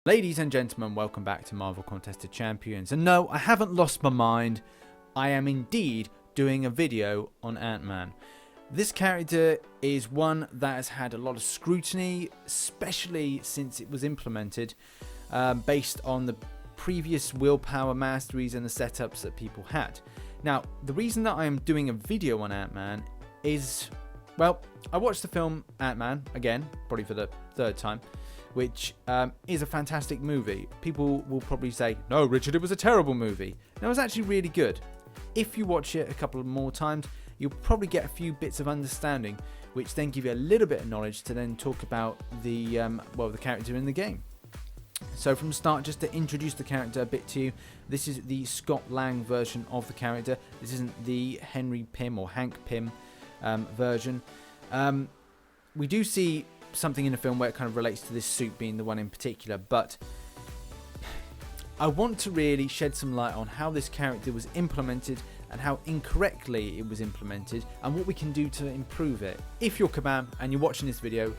Ladies and gentlemen, welcome back to Marvel Contested Champions. And no, I haven't lost my mind. I am indeed doing a video on Ant-Man. This character is one that has had a lot of scrutiny, especially since it was implemented, based on the previous willpower masteries and the setups that people had. Now, the reason that I am doing a video on Ant-Man is, well, I watched the film Ant-Man again, probably for the third time, which is a fantastic movie. People will probably say, no, Richard, it was a terrible movie. No, it was actually really good. If you watch it a couple of more times, you'll probably get a few bits of understanding, which then give you a little bit of knowledge to then talk about the the character in the game. So from the start, just to introduce the character a bit to you, this is the Scott Lang version of the character. This isn't the Henry Pym or Hank Pym version. We do see something in the film where it kind of relates to this suit being the one in particular, but I want to really shed some light on how this character was implemented and how incorrectly it was implemented and what we can do to improve it. If you're Kabam and you're watching this video,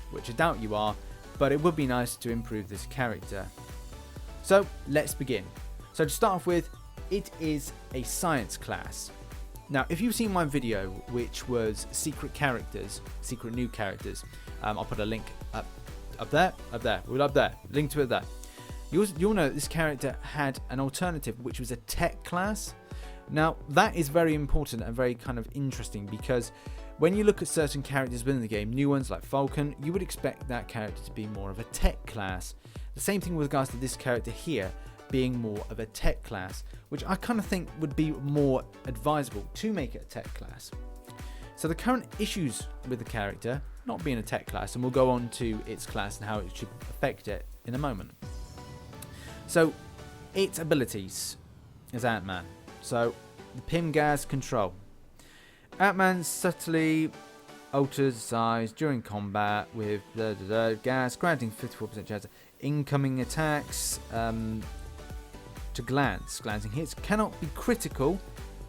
which I doubt you are, but it would be nice to improve this character. So let's begin. So to start off with, it is a science class. Now, if you've seen my video, which was secret characters, secret new characters, I'll put a link up there, we're up there, link to it there. You'll know that this character had an alternative, which was a tech class. Now, that is very important and very kind of interesting, because when you look at certain characters within the game, new ones like Falcon, you would expect that character to be more of a tech class. The same thing with regards to this character here being more of a tech class, which I kind of think would be more advisable to make it a tech class. So the current issues with the character not being a tech class, and we'll go on to its class and how it should affect it in a moment. So its abilities as Ant-Man. So the Pym gas control. Ant-Man subtly alters size during combat with gas, granting 54% chance of incoming attacks to glance. Glancing hits cannot be critical,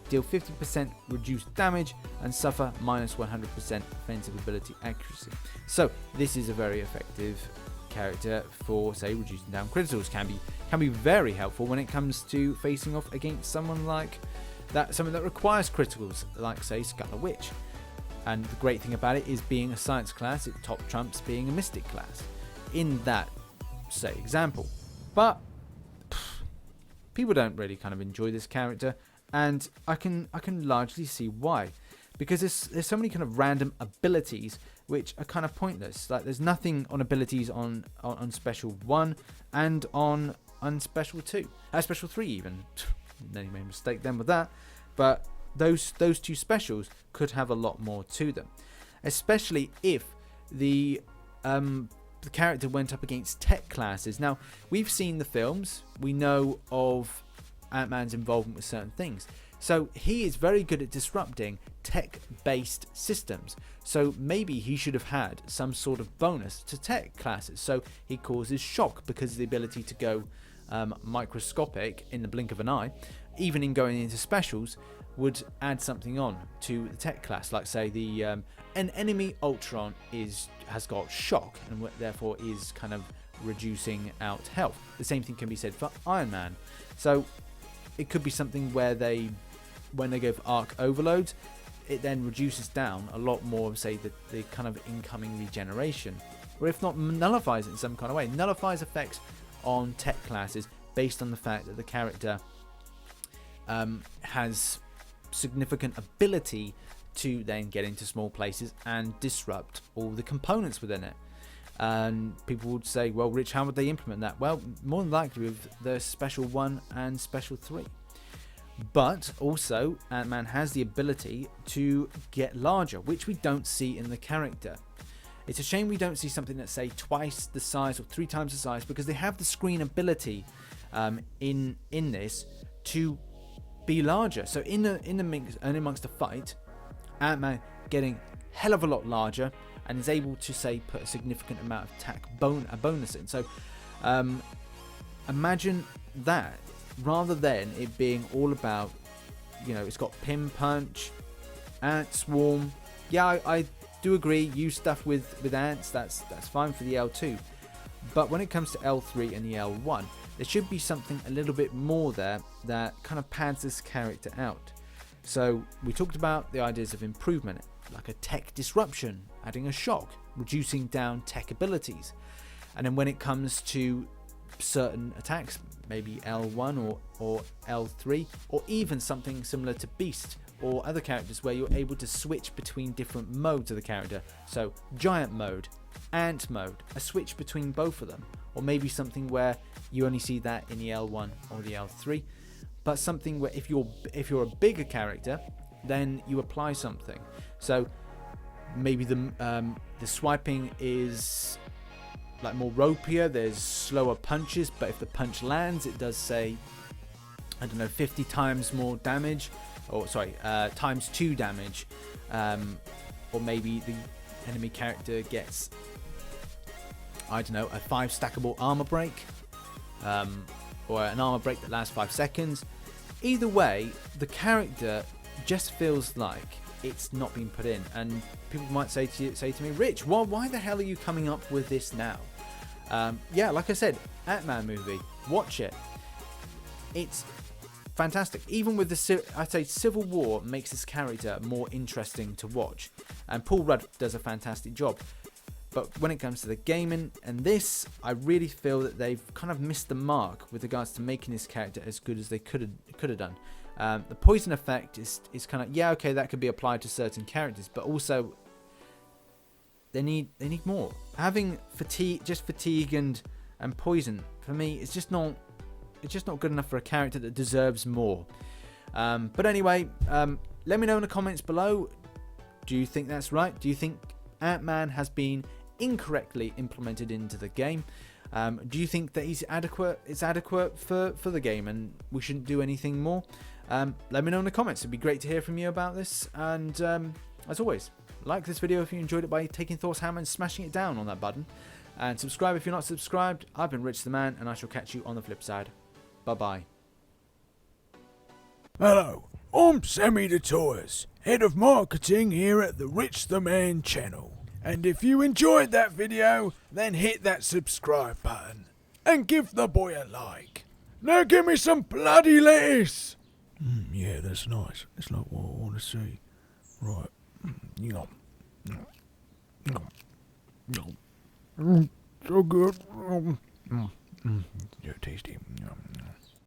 deal 50% reduced damage, and suffer minus 100% offensive ability accuracy. So this is a very effective character for, say, reducing down criticals. Can be very helpful when it comes to facing off against someone like that, someone that requires criticals, like say Scarlet Witch. And the great thing about it is, being a science class, it top trumps being a mystic class in that, say, example. But people don't really kind of enjoy this character, and I can largely see why, because there's so many kind of random abilities which are kind of pointless. Like, there's nothing on abilities on special 1 and on special 2, special 3 even. Then you made a mistake then with that, but those two specials could have a lot more to them, especially if the character went up against tech classes. Now, we've seen the films, we know of Ant-Man's involvement with certain things, so he is very good at disrupting tech-based systems. So maybe he should have had some sort of bonus to tech classes. So he causes shock because of the ability to go microscopic in the blink of an eye. Even in going into specials, would add something on to the tech class, like say the an enemy Ultron has got shock and therefore is kind of reducing out health. The same thing can be said for Iron Man. So it could be something where when they go for arc overloads, it then reduces down a lot more of, say, the kind of incoming regeneration, or if not, nullifies it in some kind of way, nullifies effects on tech classes based on the fact that the character has significant ability to then get into small places and disrupt all the components within it. And people would say, well, Rich, how would they implement that? Well, more than likely with the special 1 and special 3. But also, Ant-Man has the ability to get larger, which we don't see in the character. It's a shame we don't see something that's, say, twice the size or 3 times the size, because they have the screen ability in this to be larger. So in the mix and amongst the fight, Ant-Man getting hell of a lot larger and is able to, say, put a significant amount of attack bonus in. So imagine that, rather than it being all about, it's got Pym Punch, Ant Swarm. Yeah, I do agree, use stuff with ants, that's fine for the L2. But when it comes to L3 and the L1, there should be something a little bit more there that kind of pads this character out. So we talked about the ideas of improvement, like a tech disruption, adding a shock, reducing down tech abilities. And then when it comes to certain attacks, maybe L1 or L3, or even something similar to Beast or other characters where you're able to switch between different modes of the character. So giant mode, ant mode, a switch between both of them, or maybe something where you only see that in the L1 or the L3, but something where if you're a bigger character, then you apply something. So maybe the swiping is like more ropier, there's slower punches, but if the punch lands, it does say, I don't know, 50 times more damage, or sorry, times 2 damage, or maybe the enemy character gets, I don't know, a 5 stackable armor break, or an armor break that lasts 5 seconds. Either way, the character just feels like it's not been put in, and people might say to me, Rich, why the hell are you coming up with this now? Yeah, like I said, Ant-Man movie, watch it. It's fantastic. Even with I'd say Civil War makes this character more interesting to watch, and Paul Rudd does a fantastic job. But when it comes to the gaming and this, I really feel that they've kind of missed the mark with regards to making this character as good as they could have done. The poison effect is kind of, yeah, okay, that could be applied to certain characters, but also they need more. Having fatigue and poison, for me, it's just not good enough for a character that deserves more. But anyway, let me know in the comments below. Do you think that's right? Do you think Ant-Man has been incorrectly implemented into the game? Do you think that it's adequate for the game and we shouldn't do anything more? Let me know in the comments. It'd be great to hear from you about this. And as always, like this video if you enjoyed it by taking Thor's hammer and smashing it down on that button. And subscribe if you're not subscribed. I've been Rich the Man, and I shall catch you on the flip side. Bye-bye. Hello, I'm Sammy the Toys, Head of Marketing here at the Rich the Man channel. And if you enjoyed that video, then hit that subscribe button and give the boy a like. Now give me some bloody lettuce! Yeah, that's nice. It's like what I want to see. Right. So good. Yeah, tasty.